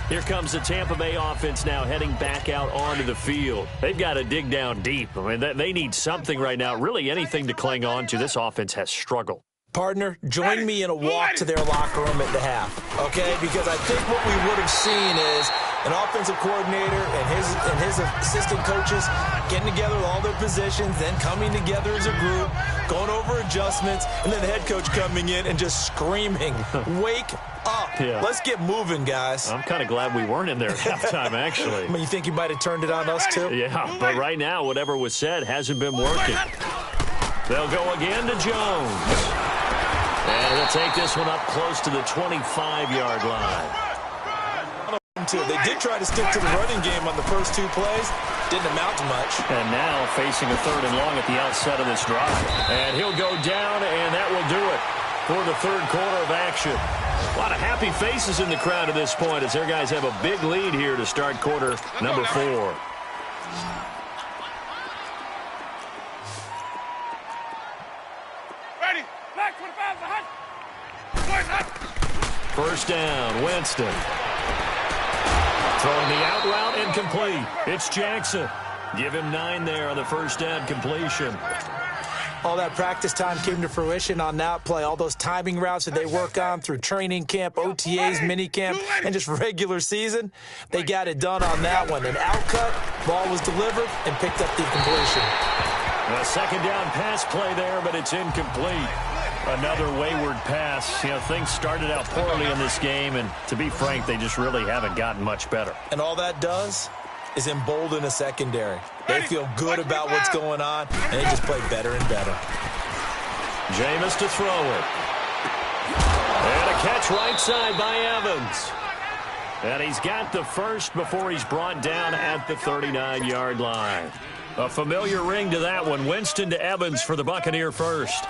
Here comes the Tampa Bay offense now heading back out onto the field. They've got to dig down deep. I mean, they need something right now, really anything to cling on to. This offense has struggled. Partner, join me in a walk to their locker room at the half, okay? Because I think what we would have seen is an offensive coordinator and his assistant coaches getting together with all their positions, then coming together as a group, going over adjustments, and then the head coach coming in and just screaming, wake up. Yeah. Let's get moving, guys. I'm kind of glad we weren't in there at halftime, actually. I mean, you think you might have turned it on us, too? Yeah, but right now, whatever was said hasn't been working. They'll go again to Jones. And he'll take this one up close to the 25-yard line. They did try to stick to the running game on the first 2 plays. Didn't amount to much. And now facing a 3rd and long at the outset of this drive. And he'll go down, and that will do it for the 3rd quarter of action. A lot of happy faces in the crowd at this point as their guys have a big lead here to start quarter number 4. First down, Winston. Throwing the out route incomplete. It's Jackson. Give him 9 there on the first down completion. All that practice time came to fruition on that play. All those timing routes that they work on through training camp, OTAs, minicamp, and just regular season, they got it done on that one. An outcut, ball was delivered, and picked up the completion. A 2nd down pass play there, but it's incomplete. Another wayward pass. You know, things started out poorly in this game, and to be frank, they just really haven't gotten much better. And all that does is embolden a secondary. They feel good about what's going on, and they just play better and better. Jameis to throw it. And a catch right side by Evans. And he's got the first before he's brought down at the 39-yard line. A familiar ring to that one. Winston to Evans for the Buccaneer first.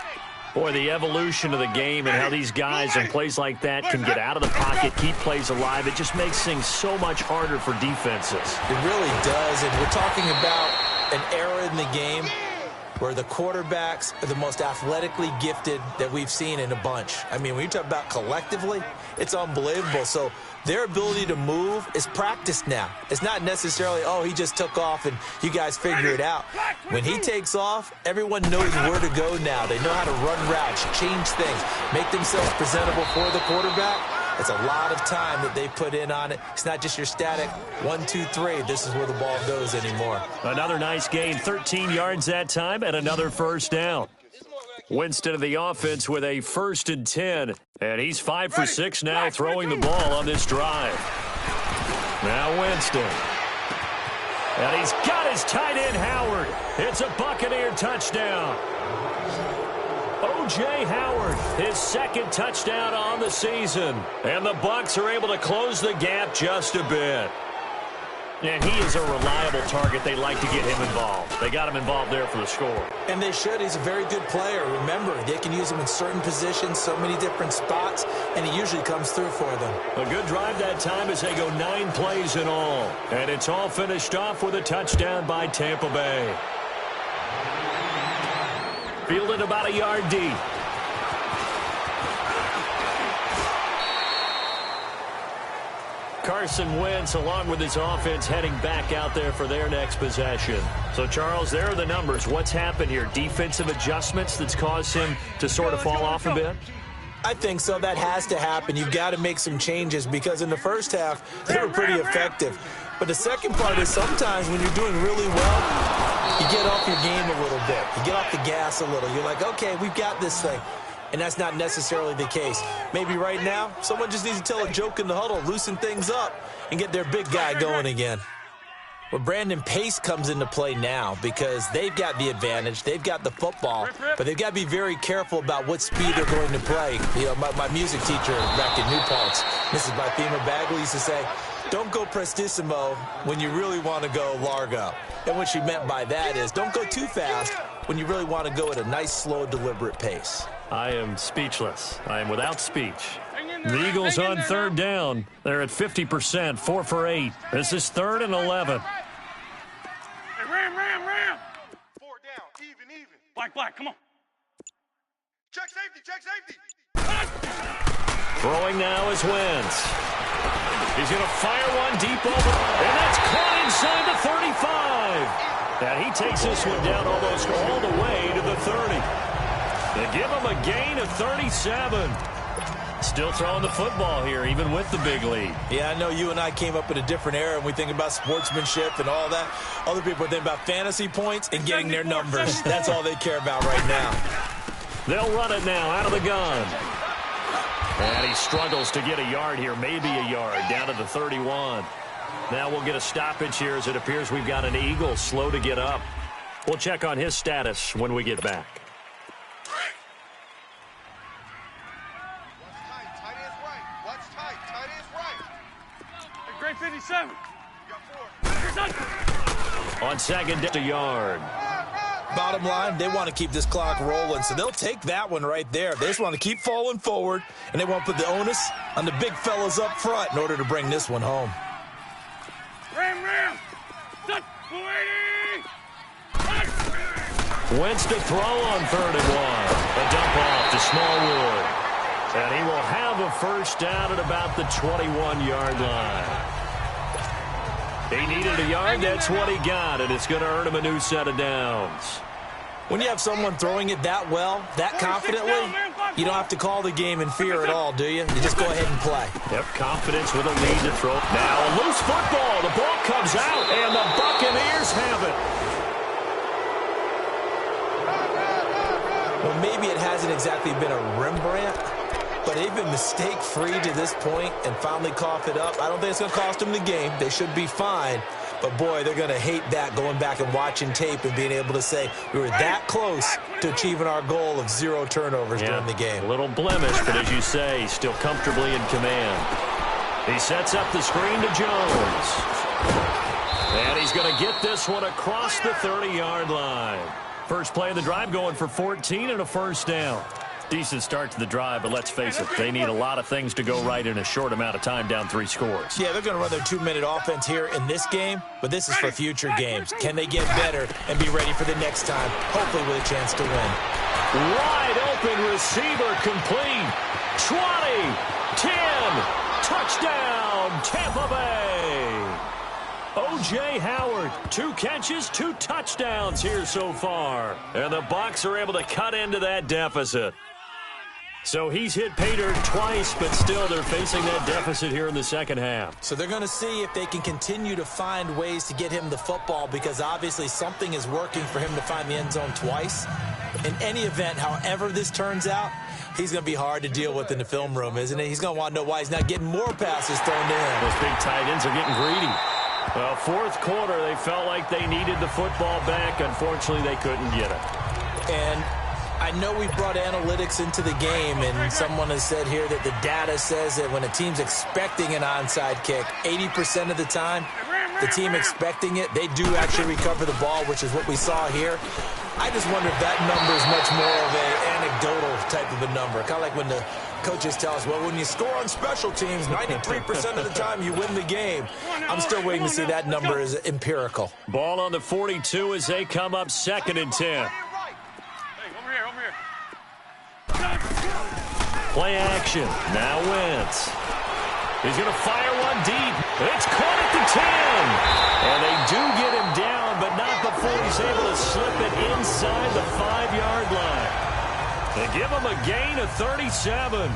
Boy, the evolution of the game and how these guys on plays like that can get out of the pocket, keep plays alive, it just makes things so much harder for defenses. It really does, and we're talking about an era in the game where the quarterbacks are the most athletically gifted that we've seen in a bunch. I mean, when you talk about collectively, it's unbelievable. So their ability to move is practiced now. It's not necessarily, oh, he just took off and you guys figure it out. When he takes off, everyone knows where to go now. They know how to run routes, change things, make themselves presentable for the quarterback. It's a lot of time that they put in on it. It's not just your static 1, 2, 3. This is where the ball goes anymore. Another nice gain, 13 yards that time, and another first down. Winston of the offense with a 1st and 10. And he's 5 for 6 now throwing the ball on this drive. Now Winston. And he's got his tight end, Howard. It's a Buccaneer touchdown. O.J. Howard, his 2nd touchdown on the season. And the Bucs are able to close the gap just a bit. And he is a reliable target. They like to get him involved. They got him involved there for the score. And they should. He's a very good player. Remember, they can use him in certain positions, so many different spots, and he usually comes through for them. A good drive that time as they go 9 plays in all. And it's all finished off with a touchdown by Tampa Bay. Fielded about a yard deep. Carson Wentz, along with his offense, heading back out there for their next possession. So, Charles, there are the numbers. What's happened here? Defensive adjustments that's caused him to sort of fall off a bit? I think so. That has to happen. You've got to make some changes because in the first half, they were pretty effective. But the second part is sometimes when you're doing really well, you get off your game a little bit. You get off the gas a little. You're like, okay, we've got this thing. And that's not necessarily the case. Maybe right now, someone just needs to tell a joke in the huddle, loosen things up, and get their big guy going again. Well, Brandon Pace comes into play now because they've got the advantage. They've got the football, but they've got to be very careful about what speed they're going to play. You know, my music teacher back in New Paltz, Mrs. Bythema Bagley, used to say, don't go prestissimo when you really want to go largo. And what she meant by that is don't go too fast when you really want to go at a nice, slow, deliberate pace. I am speechless. I am without speech. The Eagles on 3rd down. They're at 50%, 4 for 8. This is 3rd and 11. Hey, ram. 4 down, even. Black, come on. Check safety. Throwing now is Wentz. He's going to fire one deep over, and that's caught inside the 35. And he takes this one down almost all the way to the 30. They give him a gain of 37. Still throwing the football here, even with the big lead. Yeah, I know you and I came up in a different era, and we think about sportsmanship and all that. Other people think about fantasy points and getting their numbers. That's all they care about right now. They'll run it now out of the gun. And he struggles to get a yard here, maybe a yard, down to the 31. Now we'll get a stoppage here as it appears we've got an Eagle slow to get up. We'll check on his status when we get back. Great 57. On 2nd, a yard. Bottom line, they want to keep this clock rolling, so they'll take that one right there. They just want to keep falling forward, and they want to put the onus on the big fellas up front in order to bring this one home. Ram. Wentz to throw on 3rd and 1. A dump off to Smallwood. And he will have a first down at about the 21-yard line. He needed a yard. That's what he got, and it's going to earn him a new set of downs. When you have someone throwing it that well, that confidently, you don't have to call the game in fear at all, do you? You just go ahead and play. Yep, confidence with a lead to throw. Now a loose football. The ball comes out, and the Buccaneers have it. Well, maybe it hasn't exactly been a Rembrandt, but they've been mistake-free to this point and finally cough it up. I don't think it's going to cost them the game. They should be fine. But, boy, they're going to hate that, going back and watching tape and being able to say we were that close to achieving our goal of 0 turnovers during the game. A little blemish, but as you say, still comfortably in command. He sets up the screen to Jones. And he's going to get this one across the 30-yard line. First play of the drive going for 14 and a first down. Decent start to the drive, but let's face it, they need a lot of things to go right in a short amount of time, down 3 scores. Yeah, they're going to run their 2-minute offense here in this game, but this is for future games. Can they get better and be ready for the next time, hopefully with a chance to win? Wide open receiver complete. 20, 10, touchdown, Tampa Bay. O.J. Howard, 2 catches, 2 touchdowns here so far. And the Bucs are able to cut into that deficit. So he's hit pay dirt twice, but still they're facing that deficit here in the second half. So they're going to see if they can continue to find ways to get him the football, because obviously something is working for him to find the end zone twice. In any event, however this turns out, he's going to be hard to deal with in the film room, isn't he? He's going to want to know why he's not getting more passes thrown to him. Those big tight ends are getting greedy. Well, fourth quarter, they felt like they needed the football back. Unfortunately, they couldn't get it. And I know we brought analytics into the game, and someone has said here that the data says that when a team's expecting an onside kick, 80% of the time, the team expecting it, they do actually recover the ball, which is what we saw here. I just wonder if that number is much more of an anecdotal type of a number. Kind of like when the coaches tell us, well, when you score on special teams, 93% of the time you win the game. I'm still waiting to see that number is empirical. Ball on the 42 as they come up 2nd and 10. Play action. Now Wentz. He's going to fire one deep. It's caught at the 10. And they do get him down, but not before he's able to slip it inside the 5-yard line. They give him a gain of 37.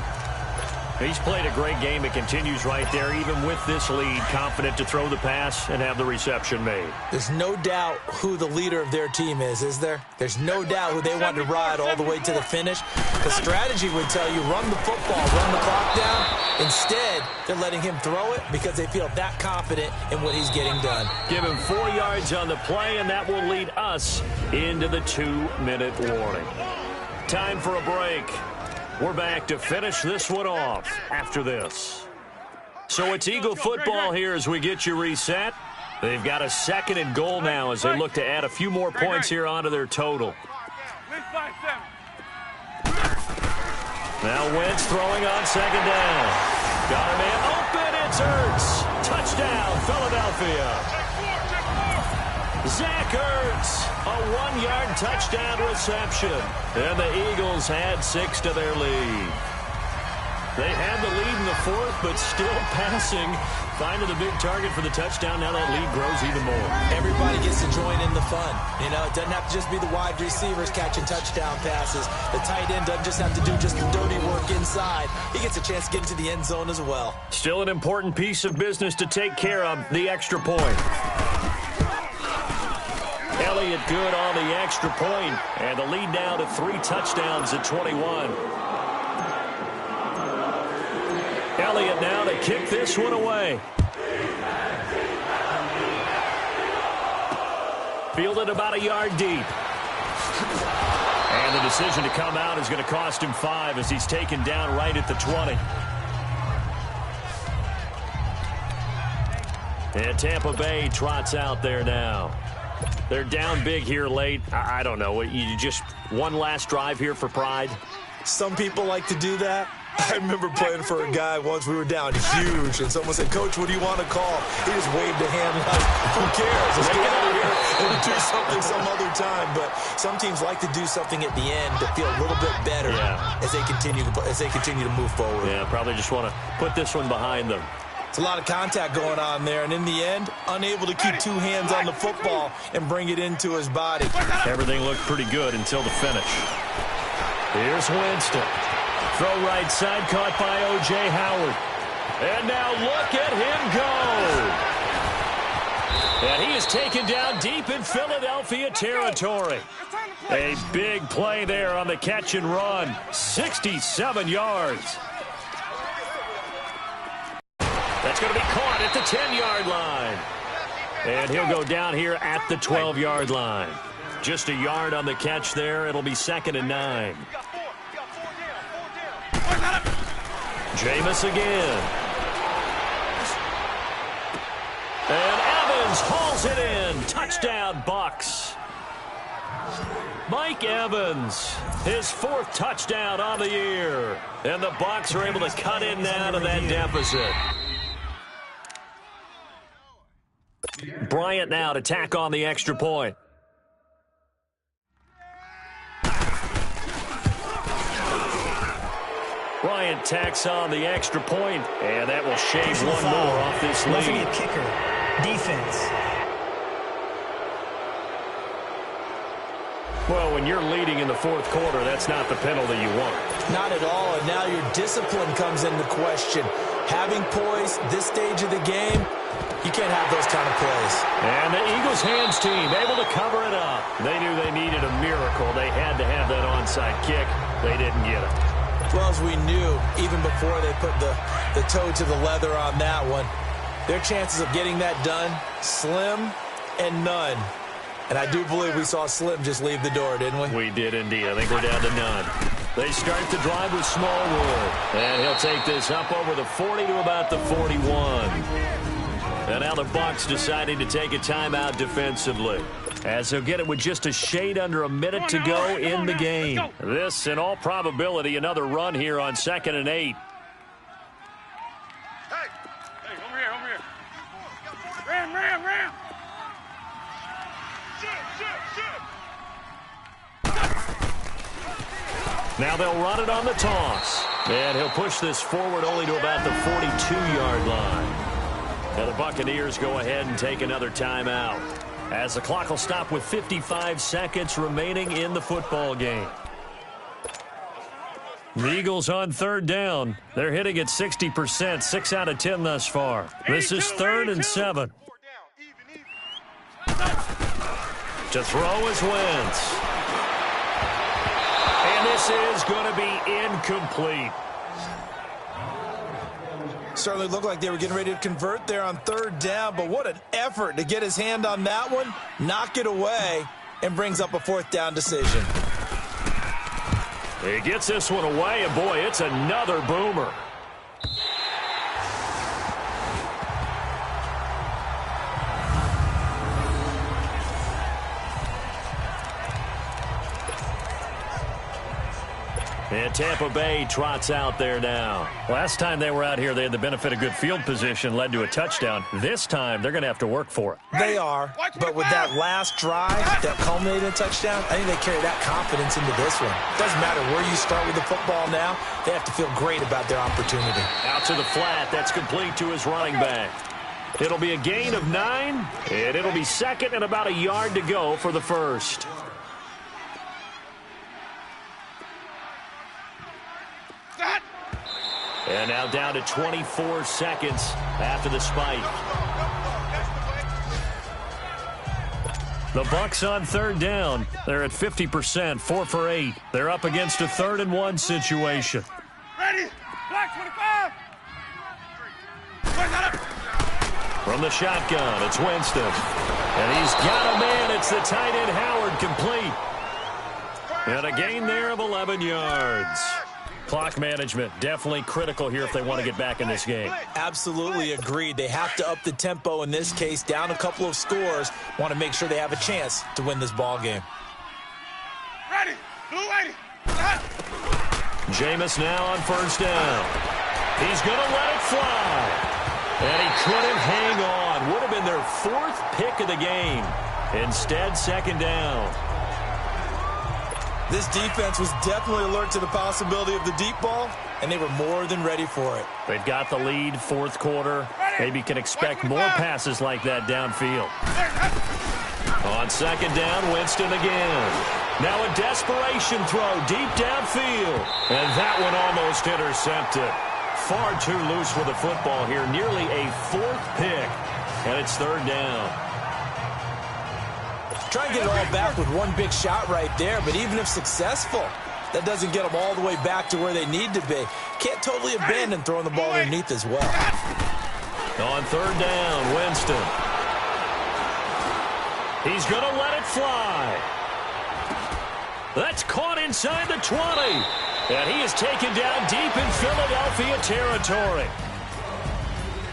He's played a great game. It continues right there, even with this lead, confident to throw the pass and have the reception made. There's no doubt who the leader of their team is there? There's no doubt who they want to ride all the way to the finish. The strategy would tell you, run the football, run the clock down. Instead, they're letting him throw it because they feel that confident in what he's getting done. Give him 4 yards on the play, and that will lead us into the 2-minute warning. Time for a break. We're back to finish this one off after this. So it's Eagle football here as we get you reset. They've got a 2nd and goal now as they look to add a few more points here onto their total. Now Wentz throwing on 2nd down. Got a man open. It's Ertz. Touchdown, Philadelphia. Zach Ertz, a 1-yard touchdown reception. And the Eagles had 6 to their lead. They had the lead in the 4th, but still passing. Finding the big target for the touchdown. Now that lead grows even more. Everybody gets to join in the fun. You know, it doesn't have to just be the wide receivers catching touchdown passes. The tight end doesn't just have to do just the dirty work inside. He gets a chance to get into the end zone as well. Still an important piece of business to take care of, the extra point. Elliott good on the extra point, and the lead now to 3 touchdowns at 21. Elliott now to kick this one away. Fielded about a yard deep. And the decision to come out is going to cost him 5 as he's taken down right at the 20. And Tampa Bay trots out there now. They're down big here late. I don't know. You just one last drive here for pride? Some people like to do that. I remember playing for a guy once. We were down huge, and someone said, "Coach, what do you want to call?" He just waved a hand like, "Who cares? Let's get out of here and do something some other time." But some teams like to do something at the end to feel a little bit better as they continue to move forward. Yeah, probably just want to put this one behind them. It's a lot of contact going on there, and in the end, unable to keep 2 hands on the football and bring it into his body. Everything looked pretty good until the finish. Here's Winston. Throw right side, caught by O.J. Howard. And now look at him go. And he is taken down deep in Philadelphia territory. A big play there on the catch and run. 67 yards. That's going to be caught at the 10-yard line. And he'll go down here at the 12-yard line. Just a yard on the catch there. It'll be 2nd and 9. Jameis again. And Evans hauls it in. Touchdown, Bucs. Mike Evans, his 4th touchdown on the year. And the Bucs are able to cut in now to that deficit. Bryant now to tack on the extra point. Bryant tacks on the extra point, and that will shave one more off this lead. Roughing a kicker. Defense. Well, when you're leading in the fourth quarter, that's not the penalty you want. Not at all, and now your discipline comes into question. Having poise this stage of the game, you can't have those kind of plays. And the Eagles hands team able to cover it up. They knew they needed a miracle. They had to have that onside kick. They didn't get it. Well, as we knew, even before they put the toe to the leather on that one, their chances of getting that done, slim and none. And I do believe we saw Slim just leave the door, didn't we? We did indeed. I think we're down to none. They start the drive with Smallwood. And he'll take this up over the 40 to about the 41. And now the Bucs deciding to take a timeout defensively, as they'll get it with just a shade under a minute to go in the game. This, in all probability, another run here on 2nd and 8. Hey, over here. Ram. Now they'll run it on the toss. And he'll push this forward only to about the 42-yard line. Now the Buccaneers go ahead and take another timeout, as the clock will stop with 55 seconds remaining in the football game. The Eagles on 3rd down. They're hitting at 60%, 6 out of 10 thus far. This is 3rd and 7. To throw is Wentz. And this is going to be incomplete. Certainly looked like they were getting ready to convert there on 3rd down, but what an effort to get his hand on that one, knock it away, and brings up a 4th down decision. He gets this one away, and boy, it's another boomer. And Tampa Bay trots out there now. Last time they were out here, they had the benefit of good field position, led to a touchdown. This time, they're going to have to work for it. They are, but with that last drive that culminated in a touchdown, I think they carry that confidence into this one. Doesn't matter where you start with the football now, they have to feel great about their opportunity. Out to the flat, that's complete to his running back. It'll be a gain of 9, and it'll be 2nd and about a yard to go for the first. And now down to 24 seconds after the spike. The Bucs on 3rd down. They're at 50%, 4 for 8. They're up against a 3rd and 1 situation. Ready? Black 25. From the shotgun, it's Winston. And he's got a man. It's the tight end Howard, complete. And a gain there of 11 yards. Clock management definitely critical here if they want to get back in this game. Absolutely agreed. They have to up the tempo in this case, down a couple of scores. Want to make sure they have a chance to win this ball game. Ready? Blue 80. Jameis now on 1st down. He's going to let it fly. And he couldn't hang on. Would have been their 4th pick of the game. Instead, 2nd down. This defense was definitely alert to the possibility of the deep ball, and they were more than ready for it. They've got the lead, 4th quarter. Maybe can expect more passes like that downfield. On 2nd down, Winston again. Now a desperation throw deep downfield. And that one almost intercepted. Far too loose with the football here. Nearly a 4th pick. And it's 3rd down. Try and get it all back with one big shot right there, but even if successful, that doesn't get them all the way back to where they need to be. Can't totally abandon throwing the ball underneath as well. On 3rd down, Winston. He's going to let it fly. That's caught inside the 20. And he is taken down deep in Philadelphia territory.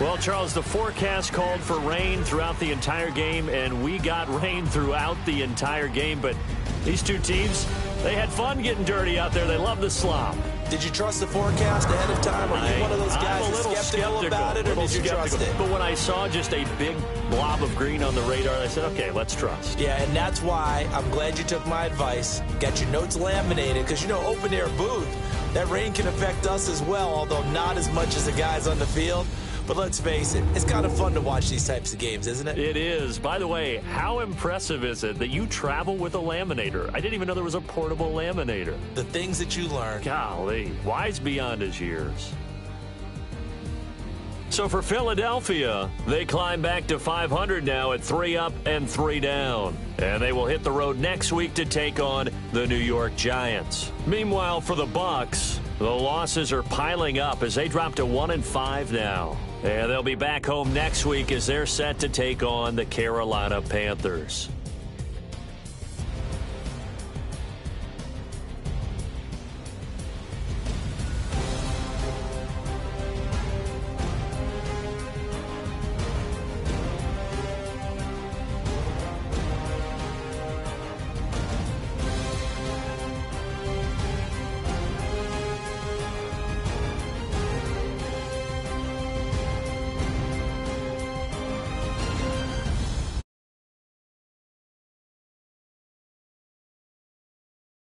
Well, Charles, the forecast called for rain throughout the entire game, and we got rain throughout the entire game. But these two teams, they had fun getting dirty out there. They love the slop. Did you trust the forecast ahead of time? Or are you one of those guys that's skeptical about it, or did you trust it? But when I saw just a big blob of green on the radar, I said, okay, let's trust. Yeah, and that's why I'm glad you took my advice. Got your notes laminated, because, you know, open-air booth, that rain can affect us as well, although not as much as the guys on the field. But let's face it, it's kind of fun to watch these types of games, isn't it? It is. By the way, how impressive is it that you travel with a laminator? I didn't even know there was a portable laminator. The things that you learn. Golly, wise beyond his years. So for Philadelphia, they climb back to 500 now at 3 up and 3 down. And they will hit the road next week to take on the New York Giants. Meanwhile, for the Bucs, the losses are piling up as they drop to 1-5 now. And they'll be back home next week as they're set to take on the Carolina Panthers.